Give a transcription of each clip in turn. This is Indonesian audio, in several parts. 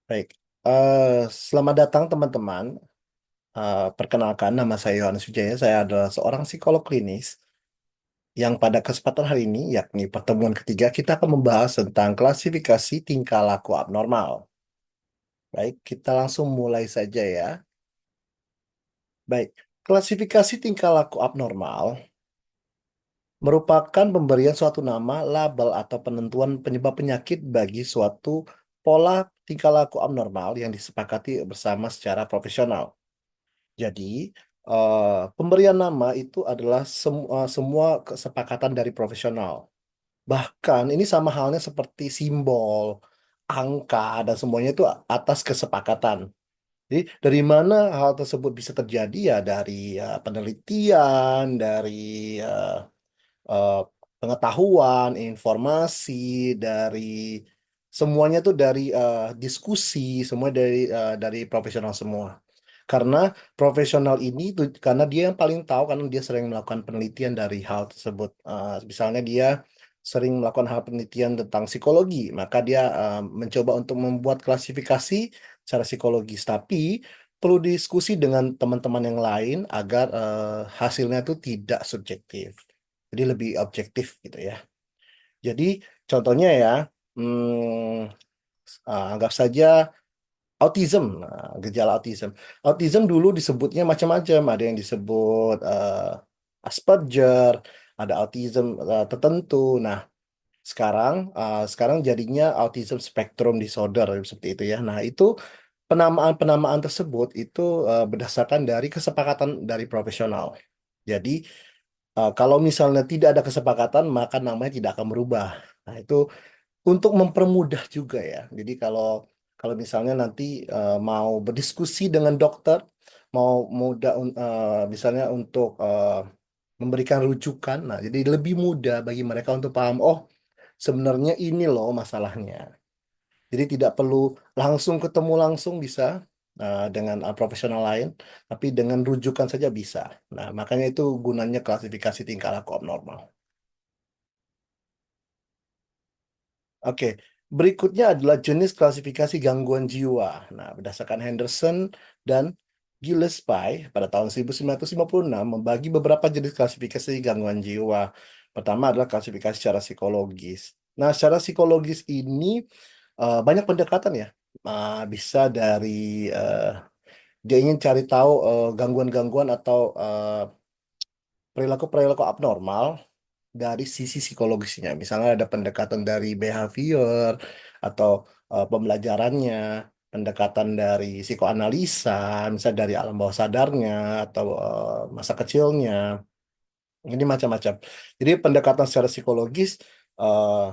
Baik, selamat datang teman-teman. Perkenalkan, nama saya Yohanes Wijaya. Saya adalah seorang psikolog klinis yang pada kesempatan hari ini, yakni pertemuan ketiga, kita akan membahas tentang klasifikasi tingkah laku abnormal. Baik, kita langsung mulai saja ya. Baik, klasifikasi tingkah laku abnormal merupakan pemberian suatu nama, label, atau penentuan penyebab penyakit bagi suatu pola tingkah laku abnormal yang disepakati bersama secara profesional. Jadi, pemberian nama itu adalah semua kesepakatan dari profesional. Bahkan ini sama halnya seperti simbol, angka, dan semuanya itu atas kesepakatan. Jadi, dari mana hal tersebut bisa terjadi ya dari penelitian, dari eh, eh, pengetahuan, informasi, dari semuanya tuh dari diskusi, semua dari profesional semua. Karena profesional ini tuh karena dia yang paling tahu karena dia sering melakukan penelitian dari hal tersebut. Misalnya dia sering melakukan hal penelitian tentang psikologi, maka dia mencoba untuk membuat klasifikasi secara psikologis. Tapi perlu diskusi dengan teman-teman yang lain agar hasilnya itu tidak subjektif. Jadi lebih objektif gitu ya. Jadi contohnya ya, hmm, anggap saja autism, nah, gejala autism. Autism dulu disebutnya macam-macam. Ada yang disebut Asperger, ada autism tertentu. Nah, sekarang jadinya autism spectrum disorder seperti itu ya. Nah, itu penamaan-penamaan tersebut itu berdasarkan dari kesepakatan dari profesional. Jadi, kalau misalnya tidak ada kesepakatan, maka namanya tidak akan berubah. Nah, itu untuk mempermudah juga ya. Jadi kalau kalau misalnya nanti mau berdiskusi dengan dokter, mau misalnya untuk memberikan rujukan, nah jadi lebih mudah bagi mereka untuk paham. Oh, sebenarnya ini loh masalahnya. Jadi tidak perlu langsung ketemu langsung bisa dengan profesional lain, tapi dengan rujukan saja bisa. Nah, makanya itu gunanya klasifikasi tingkah laku abnormal. Oke, berikutnya adalah jenis klasifikasi gangguan jiwa. Nah, berdasarkan Henderson dan Gillespie pada tahun 1956 membagi beberapa jenis klasifikasi gangguan jiwa. Pertama adalah klasifikasi secara psikologis. Nah, secara psikologis ini banyak pendekatan ya. Bisa dari eh, dia ingin cari tahu gangguan-gangguan atau perilaku-perilaku abnormal dari sisi psikologisnya. Misalnya ada pendekatan dari behavior atau pembelajarannya, pendekatan dari psikoanalisa, misalnya dari alam bawah sadarnya atau masa kecilnya. Ini macam-macam. Jadi pendekatan secara psikologis eh,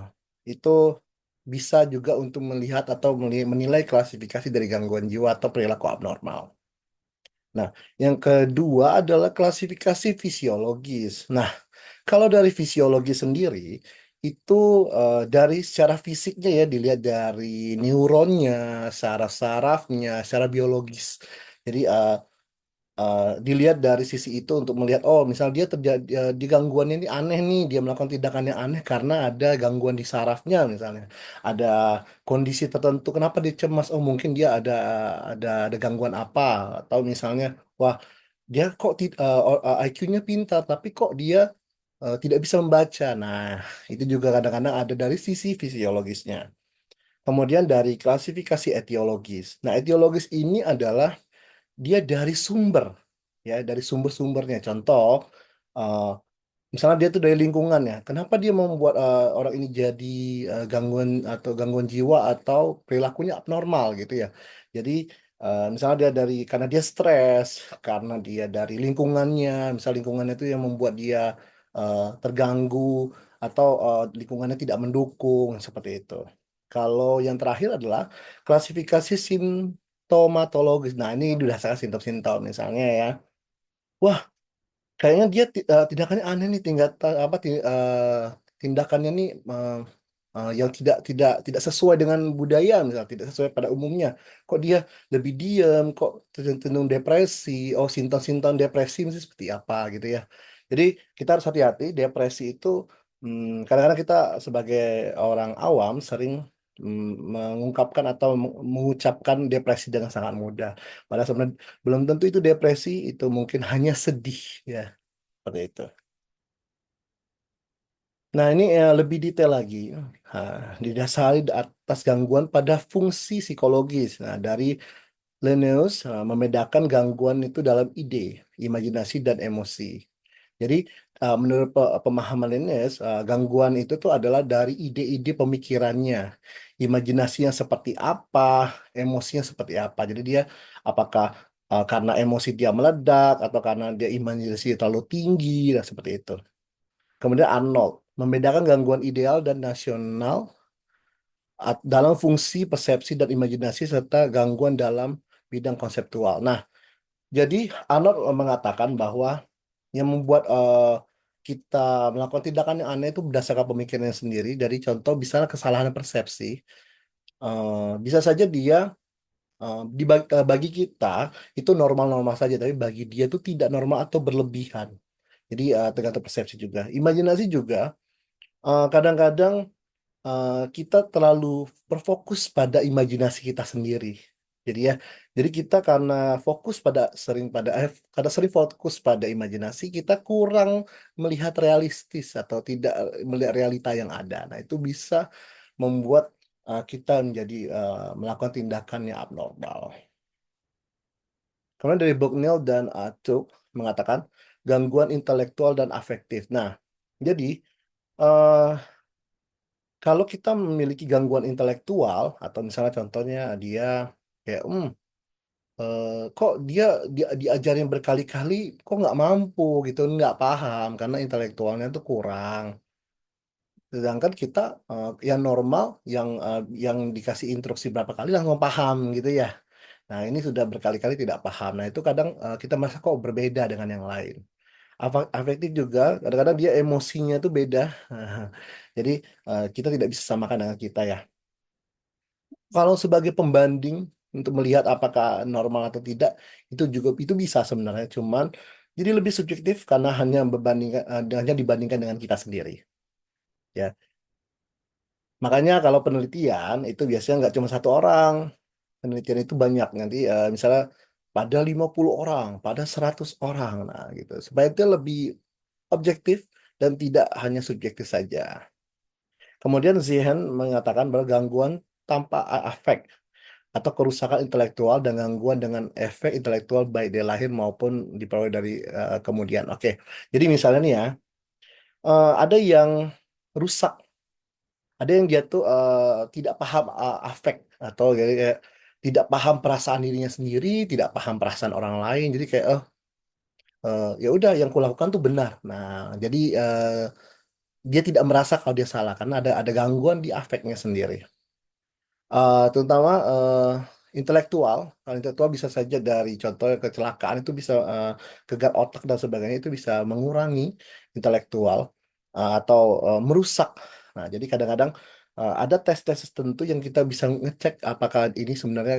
itu bisa juga untuk melihat atau menilai klasifikasi dari gangguan jiwa atau perilaku abnormal. Nah, yang kedua adalah klasifikasi fisiologis. Nah, kalau dari fisiologi sendiri, itu dari secara fisiknya ya, dilihat dari neuronnya, saraf-sarafnya, secara biologis. Jadi dilihat dari sisi itu untuk melihat, oh misal dia terjadi di gangguannya ini aneh nih, dia melakukan tindakan yang aneh karena ada gangguan di sarafnya misalnya. Ada kondisi tertentu, kenapa dia cemas? Oh mungkin dia ada gangguan apa? Atau misalnya, wah dia kok IQ-nya pintar, tapi kok dia tidak bisa membaca. Nah, itu juga kadang-kadang ada dari sisi fisiologisnya. Kemudian dari klasifikasi etiologis. Nah, etiologis ini adalah dia dari sumber, ya, dari sumber-sumbernya. Contoh, eh, misalnya dia tuh dari lingkungan ya. Kenapa dia membuat orang ini jadi gangguan atau gangguan jiwa atau perilakunya abnormal gitu ya. Jadi misalnya dia dari karena dia stres, karena dia dari lingkungannya, misal lingkungannya itu yang membuat dia terganggu atau lingkungannya tidak mendukung seperti itu. Kalau yang terakhir adalah klasifikasi simptomatologis. Nah, ini berdasarkan simptom-simptom misalnya ya. Wah, kayaknya dia tindakannya aneh nih, tindakannya nih yang tidak sesuai dengan budaya, misalnya tidak sesuai pada umumnya. Kok dia lebih diam, kok cenderung depresi? Oh, simptom-simptom depresi mesti seperti apa gitu ya. Jadi kita harus hati-hati. Depresi itu kadang-kadang kita sebagai orang awam sering mengungkapkan atau mengucapkan depresi dengan sangat mudah. Padahal sebenarnya belum tentu itu depresi, itu mungkin hanya sedih ya, seperti itu. Nah, ini lebih detail lagi. Didasari atas gangguan pada fungsi psikologis. Nah, dari Linnaeus membedakan gangguan itu dalam ide, imajinasi, dan emosi. Jadi, menurut pemahaman Linnaeus, gangguan itu tuh adalah dari ide-ide pemikirannya, imajinasinya seperti apa, emosinya seperti apa. Jadi dia apakah karena emosi dia meledak atau karena dia imajinasi terlalu tinggi, dan seperti itu. Kemudian Arnold membedakan gangguan ideal dan nasional dalam fungsi persepsi dan imajinasi serta gangguan dalam bidang konseptual. Nah, jadi Arnold mengatakan bahwa yang membuat kita melakukan tindakan yang aneh itu berdasarkan pemikirannya sendiri. Dari contoh, misalnya kesalahan persepsi, bisa saja dia bagi kita itu normal-normal saja, tapi bagi dia itu tidak normal atau berlebihan. Jadi tergantung persepsi juga. Imajinasi juga kadang-kadang kita terlalu berfokus pada imajinasi kita sendiri. Jadi ya, jadi kita karena sering fokus pada imajinasi, kita kurang melihat realistis atau tidak melihat realita yang ada. Nah, itu bisa membuat kita menjadi melakukan tindakan yang abnormal. Kemudian dari Bucknell dan Tuck mengatakan gangguan intelektual dan afektif. Nah, jadi eh, kalau kita memiliki gangguan intelektual atau misalnya contohnya dia kayak kok dia diajarin berkali-kali kok nggak mampu gitu, nggak paham karena intelektualnya tuh kurang. Sedangkan kita yang normal yang dikasih instruksi berapa kali langsung paham gitu ya. Nah, ini sudah berkali-kali tidak paham. Nah, itu kadang kita merasa kok berbeda dengan yang lain. Afektif juga kadang-kadang dia emosinya tuh beda. Jadi kita tidak bisa samakan dengan kita ya. Kalau sebagai pembanding untuk melihat apakah normal atau tidak, itu bisa sebenarnya, cuman jadi lebih subjektif karena hanya dibandingkan dengan kita sendiri. Ya, makanya kalau penelitian itu biasanya nggak cuma satu orang, penelitian itu banyak. Nanti misalnya pada 50 orang, pada 100 orang, nah gitu. Supaya itu lebih objektif dan tidak hanya subjektif saja. Kemudian Zihan mengatakan bahwa gangguan tanpa efek atau kerusakan intelektual dan gangguan dengan efek intelektual baik dari lahir maupun diperoleh dari kemudian. Oke, jadi misalnya nih ya, ada yang rusak, ada yang dia tuh tidak paham afek atau jadi kayak tidak paham perasaan dirinya sendiri, tidak paham perasaan orang lain. Jadi kayak ya udah yang kulakukan tuh benar. Nah, jadi dia tidak merasa kalau dia salah karena ada gangguan di afeknya sendiri. Terutama intelektual. Kalau intelektual bisa saja dari contoh kecelakaan itu bisa gegar otak dan sebagainya itu bisa mengurangi intelektual atau merusak. Nah, jadi kadang-kadang ada tes-tes tertentu yang kita bisa ngecek apakah ini sebenarnya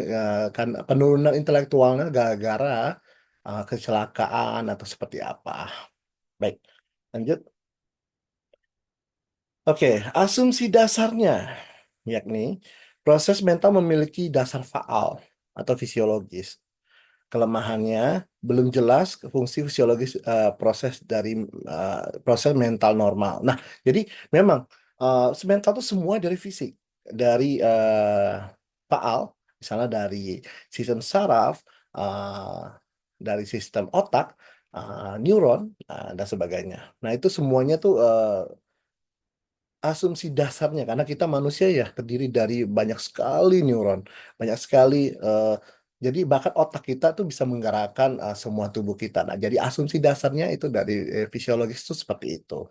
kan penurunan intelektualnya gara-gara kecelakaan atau seperti apa. Baik, lanjut. Oke, asumsi dasarnya yakni proses mental memiliki dasar faal atau fisiologis. Kelemahannya belum jelas fungsi fisiologis proses mental normal. Nah, jadi memang mental itu semua dari fisik, dari faal, misalnya dari sistem saraf, dari sistem otak, neuron, dan sebagainya. Nah, itu semuanya tuh asumsi dasarnya karena kita manusia ya terdiri dari banyak sekali neuron, banyak sekali jadi bahkan otak kita tuh bisa menggerakkan semua tubuh kita. Nah, jadi asumsi dasarnya itu dari fisiologis itu seperti itu.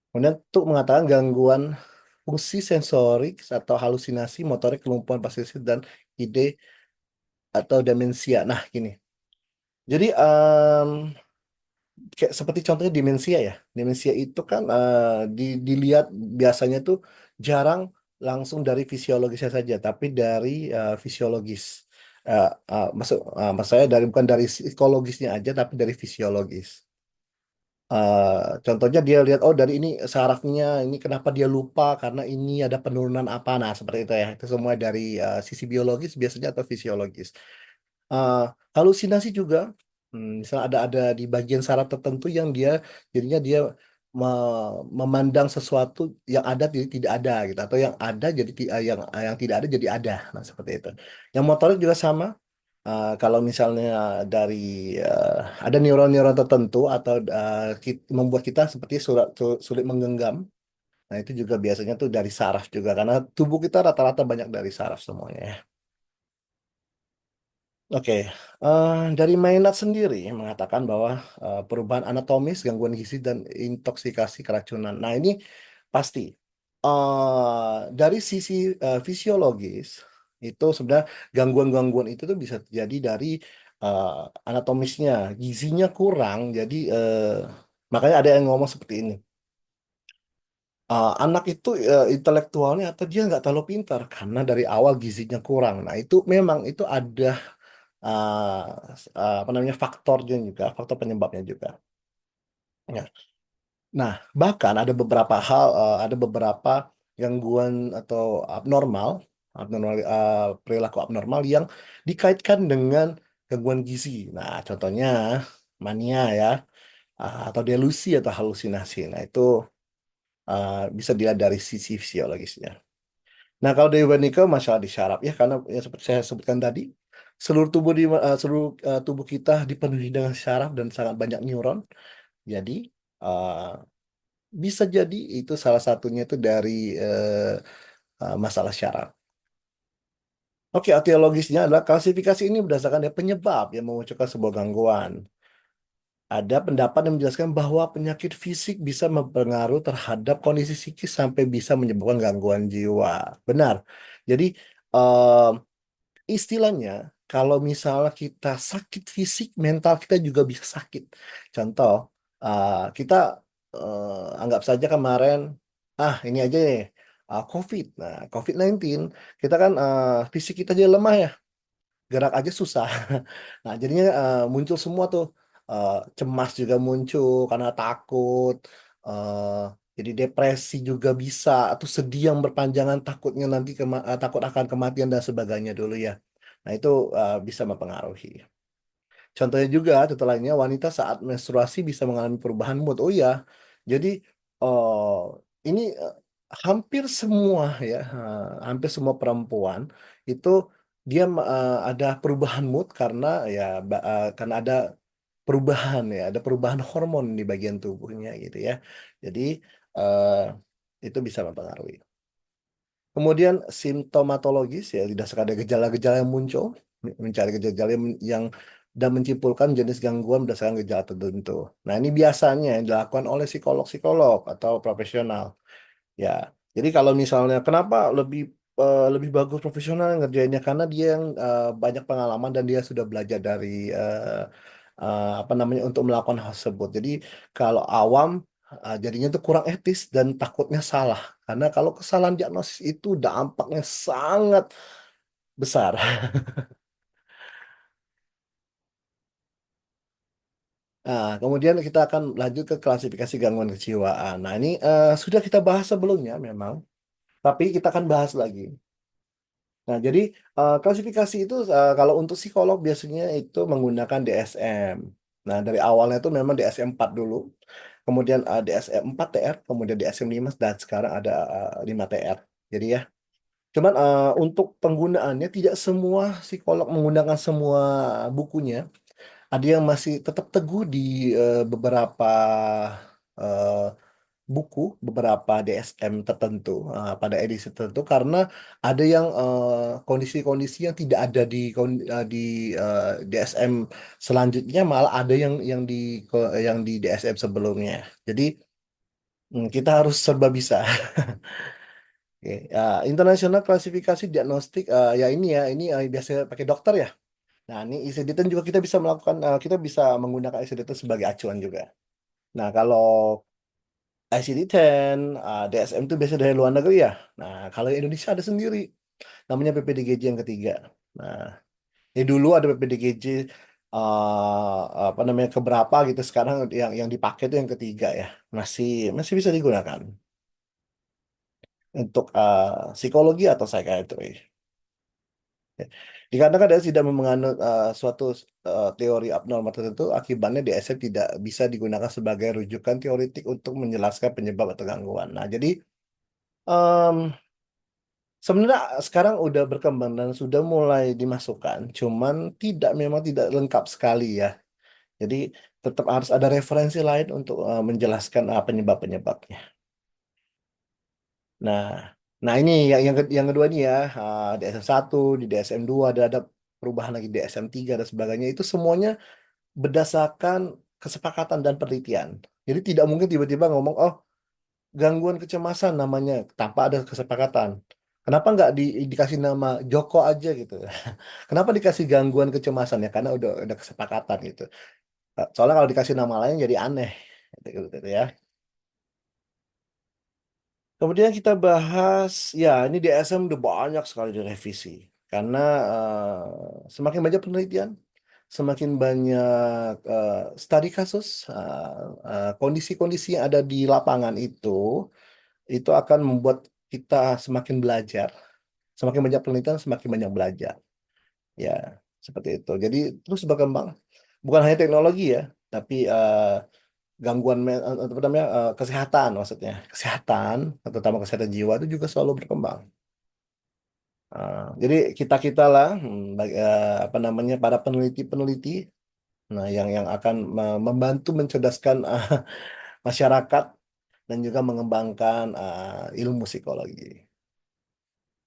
Kemudian untuk mengatakan gangguan fungsi sensorik atau halusinasi, motorik, kelumpuhan pasif dan ide atau demensia. Nah, gini. Jadi kayak seperti contohnya demensia ya. Demensia itu kan dilihat biasanya tuh jarang langsung dari fisiologisnya saja, tapi dari fisiologis. Maksud saya bukan dari psikologisnya aja, tapi dari fisiologis. Contohnya dia lihat, oh dari ini sarafnya, ini kenapa dia lupa karena ini ada penurunan apa. Nah, seperti itu ya. Itu semua dari sisi biologis biasanya atau fisiologis. Eh, Halusinasi juga, misalnya ada di bagian saraf tertentu yang dia jadinya dia memandang sesuatu yang ada jadi tidak ada gitu, atau yang ada jadi yang tidak ada jadi ada. Nah, seperti itu. Yang motorik juga sama. Kalau misalnya dari eh, ada neuron-neuron tertentu atau membuat kita seperti sulit menggenggam. Nah, itu juga biasanya tuh dari saraf juga karena tubuh kita rata-rata banyak dari saraf semuanya ya. Oke, dari Maynard sendiri mengatakan bahwa perubahan anatomis, gangguan gizi, dan intoksikasi keracunan. Nah, ini pasti. Dari sisi fisiologis, itu sebenarnya gangguan-gangguan itu tuh bisa terjadi dari eh, anatomisnya, gizinya kurang. Jadi, makanya ada yang ngomong seperti ini. Anak itu intelektualnya atau dia nggak terlalu pintar karena dari awal gizinya kurang. Nah, itu memang itu ada uh, apa namanya faktornya juga, faktor penyebabnya juga. Ya. Nah, bahkan ada beberapa hal, ada beberapa gangguan atau abnormal, perilaku abnormal yang dikaitkan dengan gangguan gizi. Nah, contohnya mania ya, atau delusi atau halusinasi. Nah, itu bisa dilihat dari sisi fisiologisnya. Nah, kalau dari Wernicke masalah di syaraf ya, karena ya seperti saya sebutkan tadi, seluruh tubuh kita dipenuhi dengan syaraf dan sangat banyak neuron. Jadi uh, bisa jadi itu salah satunya itu dari masalah syaraf. Oke, etiologisnya adalah klasifikasi ini berdasarkan dari penyebab yang memunculkan sebuah gangguan. Ada pendapat yang menjelaskan bahwa penyakit fisik bisa mempengaruhi terhadap kondisi psikis sampai bisa menyebabkan gangguan jiwa. Benar. Jadi, eh, istilahnya, kalau misalnya kita sakit fisik, mental kita juga bisa sakit. Contoh, kita anggap saja kemarin, ini aja nih, COVID. Nah, COVID-19, kita kan fisik kita jadi lemah ya, gerak aja susah. Nah, jadinya muncul semua tuh, cemas juga muncul karena takut, eh, jadi depresi juga bisa, atau sedih yang berpanjangan takutnya nanti takut akan kematian dan sebagainya dulu ya. Nah, itu bisa mempengaruhi. Contohnya juga, contoh lainnya, wanita saat menstruasi bisa mengalami perubahan mood. Oh iya, jadi ini hampir semua ya, hampir semua perempuan itu dia ada perubahan mood karena ya karena ada perubahan ya, ada perubahan hormon di bagian tubuhnya gitu ya. Jadi eh, itu bisa mempengaruhi. Kemudian simptomatologis ya didasarkan ada gejala-gejala yang muncul, mencari gejala yang dan menyimpulkan jenis gangguan berdasarkan gejala tertentu. Nah, ini biasanya yang dilakukan oleh psikolog-psikolog atau profesional. Ya, jadi kalau misalnya kenapa lebih bagus profesional yang ngerjainnya karena dia yang banyak pengalaman dan dia sudah belajar dari apa namanya untuk melakukan hal tersebut. Jadi kalau awam jadinya itu kurang etis dan takutnya salah karena kalau kesalahan diagnosis itu dampaknya sangat besar. Nah, kemudian kita akan lanjut ke klasifikasi gangguan kejiwaan. Nah, ini sudah kita bahas sebelumnya memang, tapi kita akan bahas lagi. Nah, jadi klasifikasi itu kalau untuk psikolog biasanya itu menggunakan DSM. Nah, dari awalnya itu memang DSM-4 dulu, kemudian DSM-4 TR, kemudian DSM-5 dan sekarang ada 5 TR. Jadi ya, cuman untuk penggunaannya tidak semua psikolog menggunakan semua bukunya. Ada yang masih tetap teguh di beberapa eh, buku, beberapa DSM tertentu, pada edisi tertentu karena ada yang kondisi-kondisi yang tidak ada di DSM selanjutnya, malah ada yang di DSM sebelumnya. Jadi kita harus serba bisa. Oke, internasional klasifikasi diagnostik ya ini ya ini biasanya pakai dokter ya. Nah, ini ICD-10 juga kita bisa melakukan, kita bisa menggunakan ICD-10 sebagai acuan juga. Nah, kalau ICD-10, DSM itu biasa dari luar negeri ya. Nah, kalau Indonesia ada sendiri, namanya PPDGJ yang ketiga. Nah, ini dulu ada PPDGJ apa namanya keberapa gitu sekarang yang dipakai itu yang ketiga ya, masih masih bisa digunakan untuk psikologi atau psikiatri. Ya. Dikarenakan dia tidak menganut suatu teori abnormal tertentu, akibatnya DSM tidak bisa digunakan sebagai rujukan teoritik untuk menjelaskan penyebab atau gangguan. Nah, jadi em, sebenarnya sekarang udah berkembang dan sudah mulai dimasukkan, cuman memang tidak lengkap sekali ya. Jadi tetap harus ada referensi lain untuk menjelaskan penyebab-penyebabnya. Nah, nah ini yang kedua nih ya, DSM-1, di DSM-2 ada perubahan lagi DSM-3 dan sebagainya. Itu semuanya berdasarkan kesepakatan dan penelitian. Jadi tidak mungkin tiba-tiba ngomong, oh gangguan kecemasan namanya tanpa ada kesepakatan. Kenapa nggak dikasih nama Joko aja gitu? Kenapa dikasih gangguan kecemasan ya? Karena udah kesepakatan gitu. Soalnya kalau dikasih nama lain jadi aneh. Gitu ya. Kemudian kita bahas, ya ini DSM udah banyak sekali direvisi. Karena semakin banyak penelitian, semakin banyak studi kasus, kondisi-kondisi yang ada di lapangan itu akan membuat kita semakin belajar. Semakin banyak penelitian, semakin banyak belajar. Ya, seperti itu. Jadi terus berkembang. Bukan hanya teknologi ya, tapi gangguan apa namanya kesehatan maksudnya. Kesehatan, terutama kesehatan jiwa itu juga selalu berkembang. Jadi kita lah, apa namanya para peneliti-peneliti, nah yang akan membantu mencerdaskan masyarakat dan juga mengembangkan ilmu psikologi.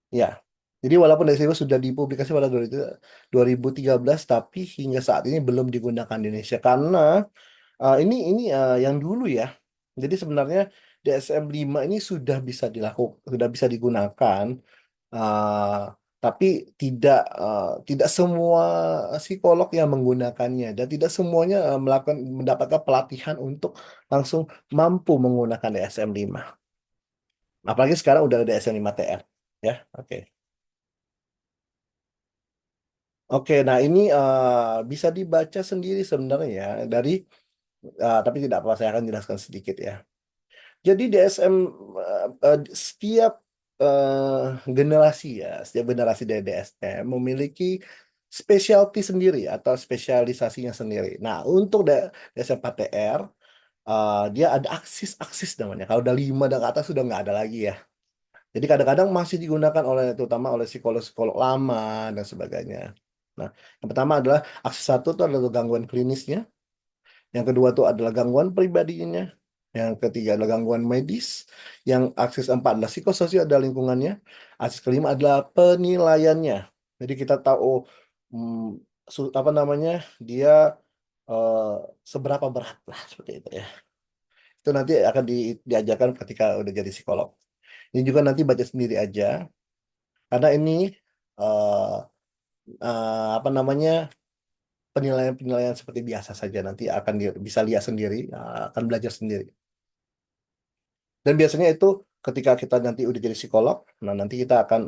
Ya, jadi walaupun DSM sudah dipublikasi pada 2013, tapi hingga saat ini belum digunakan di Indonesia karena ini yang dulu ya. Jadi sebenarnya DSM-5 ini sudah bisa digunakan, uh, tapi tidak semua psikolog yang menggunakannya dan tidak semuanya mendapatkan pelatihan untuk langsung mampu menggunakan DSM-5. Apalagi sekarang udah ada DSM-5 TR. Ya, oke. Oke, nah ini bisa dibaca sendiri sebenarnya ya tapi tidak apa, saya akan jelaskan sedikit ya. Jadi DSM setiap setiap generasi dari DSM memiliki specialty sendiri atau spesialisasinya sendiri. Nah, untuk DSM 4TR dia ada aksis-aksis namanya. Kalau udah 5 dan ke atas sudah nggak ada lagi ya. Jadi kadang-kadang masih digunakan terutama oleh psikolog-psikolog lama dan sebagainya. Nah, yang pertama adalah aksis satu itu adalah gangguan klinisnya. Yang kedua itu adalah gangguan pribadinya. Yang ketiga adalah gangguan medis. Yang aksis empat adalah psikososial dan lingkungannya. Aksis kelima adalah penilaiannya. Jadi kita tahu oh, apa namanya dia eh, seberapa berat lah seperti itu ya. Itu nanti akan diajarkan ketika udah jadi psikolog. Ini juga nanti baca sendiri aja karena ini eh, apa namanya penilaian-penilaian seperti biasa saja nanti akan bisa lihat sendiri, akan belajar sendiri. Dan biasanya itu ketika kita nanti udah jadi psikolog, nah nanti kita akan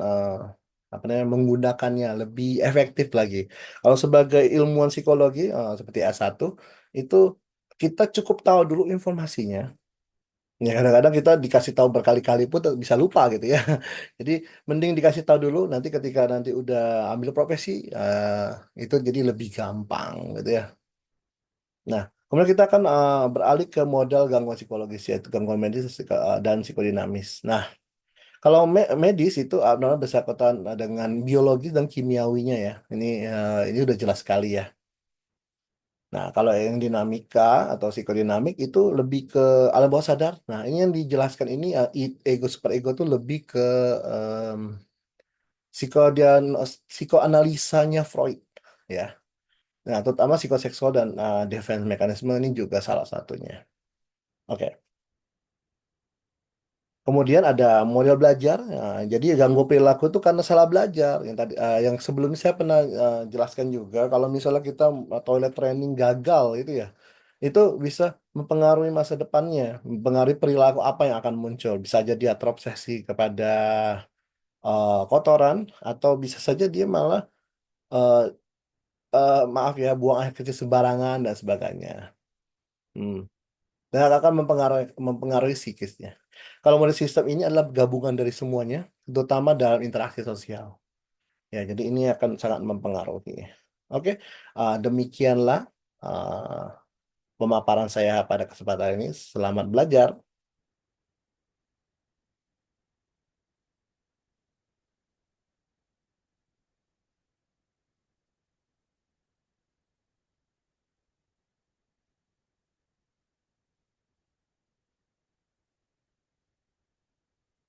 apa namanya menggunakannya lebih efektif lagi. Kalau sebagai ilmuwan psikologi seperti S1 itu kita cukup tahu dulu informasinya. Ya kadang-kadang kita dikasih tahu berkali-kali pun bisa lupa gitu ya. Jadi mending dikasih tahu dulu nanti ketika nanti udah ambil profesi itu jadi lebih gampang gitu ya. Nah, kemudian kita akan beralih ke modal gangguan psikologis yaitu gangguan medis dan psikodinamis. Nah, kalau medis itu abnormal bersangkutan dengan biologis dan kimiawinya ya. Ini udah jelas sekali ya. Nah, kalau yang dinamika atau psikodinamik itu lebih ke alam bawah sadar. Nah, ini yang dijelaskan ini ego super ego itu lebih ke em, psikoanalisanya Freud ya. Nah, terutama psikoseksual dan defense mekanisme ini juga salah satunya. Oke. Kemudian ada model belajar. Nah, jadi gangguan perilaku itu karena salah belajar. Yang sebelumnya saya pernah jelaskan juga kalau misalnya kita toilet training gagal itu ya, itu bisa mempengaruhi masa depannya, mempengaruhi perilaku apa yang akan muncul. Bisa jadi dia terobsesi kepada kotoran atau bisa saja dia malah eh, maaf ya, buang air kecil sembarangan dan sebagainya. Hmm. Dan akan mempengaruhi psikisnya. Kalau model sistem ini adalah gabungan dari semuanya, terutama dalam interaksi sosial. Ya, jadi ini akan sangat mempengaruhi. Oke, demikianlah uh, pemaparan saya pada kesempatan ini. Selamat belajar.